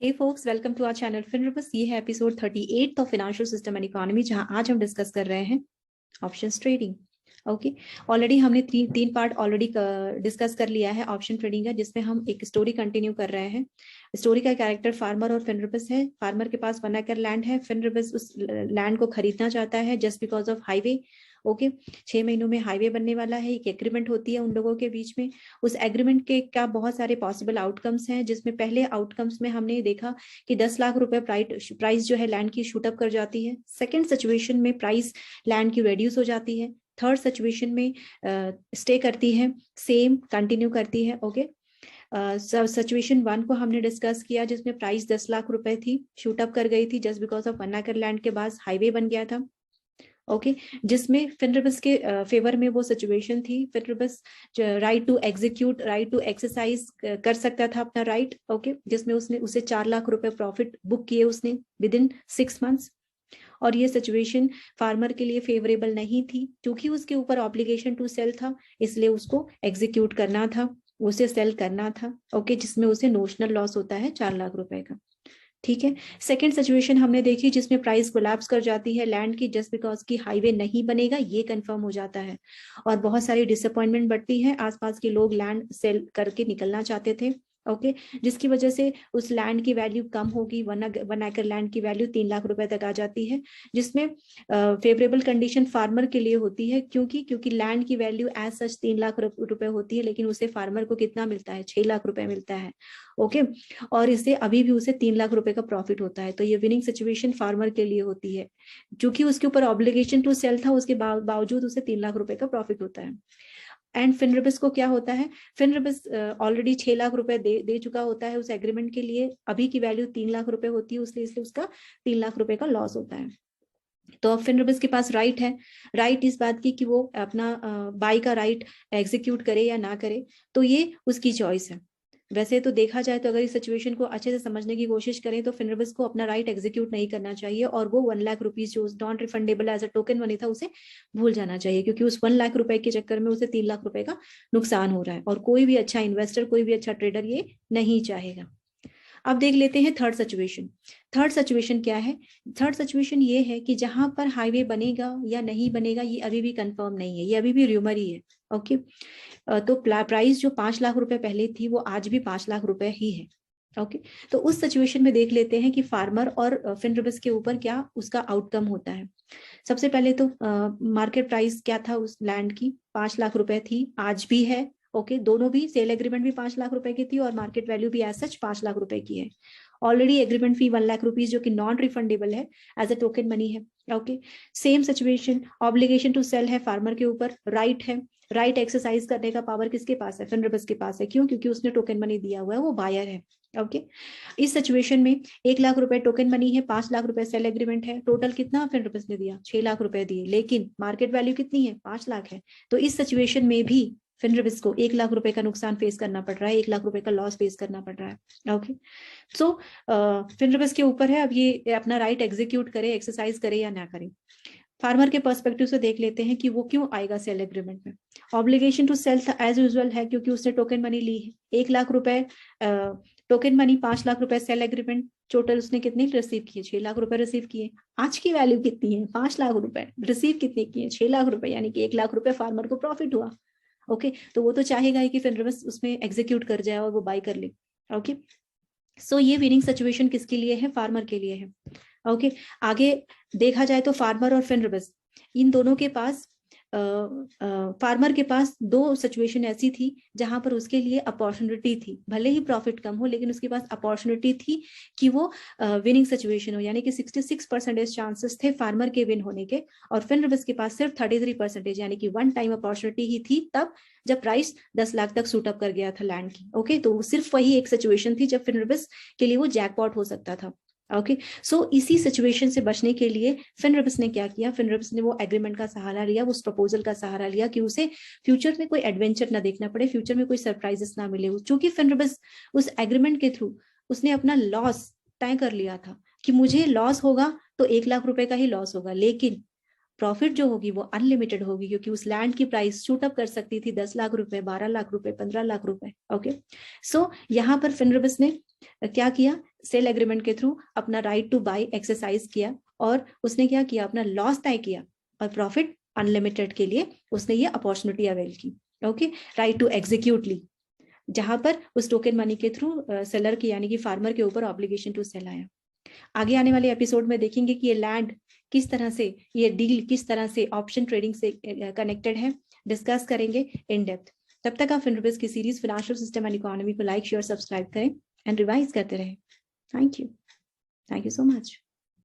Hey folks, welcome to our channel फिनरबस। ये है episode 38 of financial system and economy, जहां आज हम डिस्कस कर रहे हैं ऑप्शंस ट्रेडिंग। ओके, ऑलरेडी हमने तीन पार्ट ऑलरेडी डिस्कस कर लिया है ऑप्शन ट्रेडिंग का, जिसमें हम एक स्टोरी कंटिन्यू कर रहे हैं। स्टोरी का कैरेक्टर फार्मर और फिनरबस है। फार्मर के पास 1 एकड़ लैंड है, फिनरबस उस लैंड को खरीदना चाहता है just because of highway. Okay, 6 महीनों में हाईवे बनने वाला है। एक एग्रीमेंट होती है उन लोगों के बीच में। उस एग्रीमेंट के क्या बहुत सारे पॉसिबल आउटकम्स हैं, जिसमें पहले आउटकम्स में हमने देखा कि 10 लाख रुपए प्राइस जो है लैंड की शूट अप कर जाती है। सेकंड सिचुएशन में प्राइस लैंड की रेड्यूस हो जाती है। थर्ड सिचुएशन में स्टे करती है, सेम कंटिन्यू करती है। ओके, सिचुएशन 1 को हमने डिस्कस किया, जिसमें प्राइस 10 लाख रुपए थी, शूट अप कर गई थी जस्ट बिकॉज ऑफ 1 एकड़ लैंड के बाद हाईवे बन गया था। ओके, जिसमें फिनरबस के फेवर में वो सिचुएशन थी। फिनरबस right to execute, right to exercise कर सकता था अपना राइट। ओके, जिसमें उसे 4 लाख रुपए प्रॉफिट बुक किए उसने विद इन 6 मंथ्स। और ये सिचुएशन फार्मर के लिए फेवरेबल नहीं थी, क्योंकि उसके ऊपर ऑब्लिगेशन टू सेल था, इसलिए उसको एग्जीक्यूट करना था, उसे सेल करना था। ओके, जिसमें उसे नोशनल लॉस होता है 4 लाख रुपए का। ठीक है, सेकंड सिचुएशन हमने देखी, जिसमें प्राइस कोलैप्स कर जाती है लैंड की जस्ट बिकॉज की हाईवे नहीं बनेगा, ये कंफर्म हो जाता है। और बहुत सारी डिसअपॉइंटमेंट बढ़ती है, आसपास के लोग लैंड सेल करके निकलना चाहते थे। ओके, जिसकी वजह से उस लैंड की वैल्यू कम होगी। 1 एकड़ लैंड की वैल्यू 3 लाख रुपए तक आ जाती है, जिसमें फेवरेबल कंडीशन फार्मर के लिए होती है, क्योंकि लैंड की वैल्यू एज सच 3 लाख रुपए होती है, लेकिन उसे फार्मर को कितना मिलता है? 6 लाख रुपए मिलता है। ओके, और इससे अभी भी उसे 3 लाख रुपए का प्रॉफिट होता है। तो ये विनिंग सिचुएशन फार्मर के लिए होती है, क्योंकि उसके ऊपर ऑब्लिगेशन टू सेल था, उसके बावजूद उसे 3 लाख रुपए का प्रॉफिट होता है। एंड फिनरबस को क्या होता है? फिनरबस ऑलरेडी 6 लाख रुपए दे चुका होता है उस एग्रीमेंट के लिए। अभी की वैल्यू 3 लाख रुपए होती है, इसलिए उसका 3 लाख रुपए का लॉस होता है। तो अब फिनरबस के पास राइट है, राइट इस बात की कि वो अपना बाई का राइट एग्जीक्यूट करे या ना करे, तो ये उसकी चॉइस है। वैसे तो देखा जाए तो अगर इस सिचुएशन को अच्छे से समझने की कोशिश करें तो फिनरबस को अपना राइट एग्जीक्यूट नहीं करना चाहिए, और वो 1 लाख रुपीज जो non refundable as a token money था उसे भूल जाना चाहिए, क्योंकि उस 1 लाख रुपए के चक्कर में उसे 3 लाख रुपए का नुकसान हो रहा है, और कोई भी अच्छा इन्वेस्टर, कोई भी अच्छा ट्रेडर ये नहीं चाहेगा। अब देख लेते हैं थर्ड सिचुएशन। थर्ड सिचुएशन क्या है? थर्ड सिचुएशन ये है कि जहां पर हाईवे बनेगा या नहीं बनेगा ये अभी भी कंफर्म नहीं है, ये अभी भी र्यूमर ही है। ओके, तो प्राइस जो 5 लाख रुपए पहले थी वो आज भी 5 लाख रुपए ही है। ओके, तो उस सिचुएशन में देख लेते हैं कि फार्मर और फिनरबस के ऊपर क्या उसका आउटकम होता है। सबसे पहले तो मार्केट प्राइस क्या था उस लैंड की? 5 लाख रुपए थी, आज भी है। ओके, दोनों भी, सेल एग्रीमेंट भी 5 लाख रुपए की थी और मार्केट वैल्यू भी एज सच 5 लाख रुपए की है। Already agreement fee 1 lakh rupees जो कि नॉन रिफंडेबल है, एज अ टोकन मनी है। Okay, same situation, obligation to sell है फार्मर के ऊपर, राइट है। राइट एक्सरसाइज करने का पावर किसके पास है? फिनरबस के पास है। क्यों? क्योंकि उसने टोकन मनी दिया हुआ है, वो बायर है। ओके, इस सिचुएशन में 1 लाख रुपए टोकन मनी है, 5 लाख रुपए सेल एग्रीमेंट है, टोटल कितना फिनरबस ने दिया? 6 लाख रुपए दिए, लेकिन मार्केट वैल्यू कितनी है? 5 लाख है। तो इस सिचुएशन में भी फिनरबस को 1 लाख रुपए का नुकसान फेस करना पड़ रहा है, 1 लाख रुपए का लॉस फेस करना पड़ रहा है। ओके, सो फिनरबस के ऊपर है अब ये अपना राइट एग्जीक्यूट करे, एक्सरसाइज करे या ना करे। फार्मर के पर्सपेक्टिव से देख लेते हैं कि वो क्यों आएगा सेल एग्रीमेंट में। Obligation to sell as usual है, क्योंकि उसने टोकन मनी ली है। 1 लाख रुपए टोकन मनी, 5 लाख रुपए सेल एग्रीमेंट, टोटल उसने कितने रिसीव किए? 6 लाख रुपए रिसीव किए। आज की वैल्यू कितनी है? 5 लाख रुपए। रिसीव कितने किए? 6 लाख रुपए, यानी कि 1 लाख रुपए फार्मर को प्रॉफिट हुआ। ओके, तो वो तो चाहेगा ही कि फिनरबस उसमें एग्जीक्यूट कर जाए और वो बाय कर ले। ओके, सो ये विनिंग सिचुएशन किसके लिए है? फार्मर के लिए है। ओके, आगे देखा जाए तो फार्मर और फिनरबस, इन दोनों के पास फार्मर के पास 2 सिचुएशन ऐसी थी जहां पर उसके लिए अपॉर्चुनिटी थी, भले ही प्रॉफिट कम हो लेकिन उसके पास अपॉर्चुनिटी थी कि वो विनिंग सिचुएशन हो, यानी कि 66% चांसेस थे फार्मर के विन होने के, और फिनरबस के पास सिर्फ 33%, यानी कि 1 टाइम अपॉर्चुनिटी ही थी तब जब प्राइस 10 लाख तक शूट अप कर गया था लैंड की। ओके, तो सिर्फ वही एक सिचुएशन थी जब फिनरबस के लिए वो जैकपॉट हो सकता था। ओके, सो इसी सिचुएशन से बचने के लिए फिनरबस ने क्या किया? फिनरबस ने वो एग्रीमेंट का सहारा लिया, उस प्रपोजल का सहारा लिया कि उसे फ्यूचर में कोई एडवेंचर ना देखना पड़े, फ्यूचर में कोई सरप्राइजेस ना मिले। चूंकि फिनरबस उस एग्रीमेंट के थ्रू उसने अपना लॉस तय कर लिया था कि मुझे लॉस होगा तो 1 लाख रुपए का ही लॉस होगा, लेकिन प्रॉफिट जो होगी वो अनलिमिटेड होगी, क्योंकि उस लैंड की प्राइस शूट अप कर सकती थी 10 लाख रुपए, 12 लाख रुपए, 15 लाख रुपए। ओके, सो यहाँ पर फिनरबिस ने क्या किया, सेल एग्रीमेंट के थ्रू अपना राइट टू बाय एक्सरसाइज किया, और उसने क्या किया, अपना लॉस तय किया और प्रॉफिट अनलिमिटेड के लिए उसने ये अपॉर्चुनिटी अवेल की। ओके, राइट टू एग्जीक्यूट ली, जहां पर उस टोकन मनी के थ्रू सेलर की यानी कि फार्मर के ऊपर ऑब्लिगेशन टू सेल आया। आगे आने वाले एपिसोड में देखेंगे कि ये लैंड किस तरह से, ये डील किस तरह से ऑप्शन ट्रेडिंग से कनेक्टेड है, डिस्कस करेंगे इन डेप्थ। तब तक आप फिनरबिस की series financial system and economy को लाइक शेयर सब्सक्राइब करें एंड रिवाइज करते रहें। Thank you so much.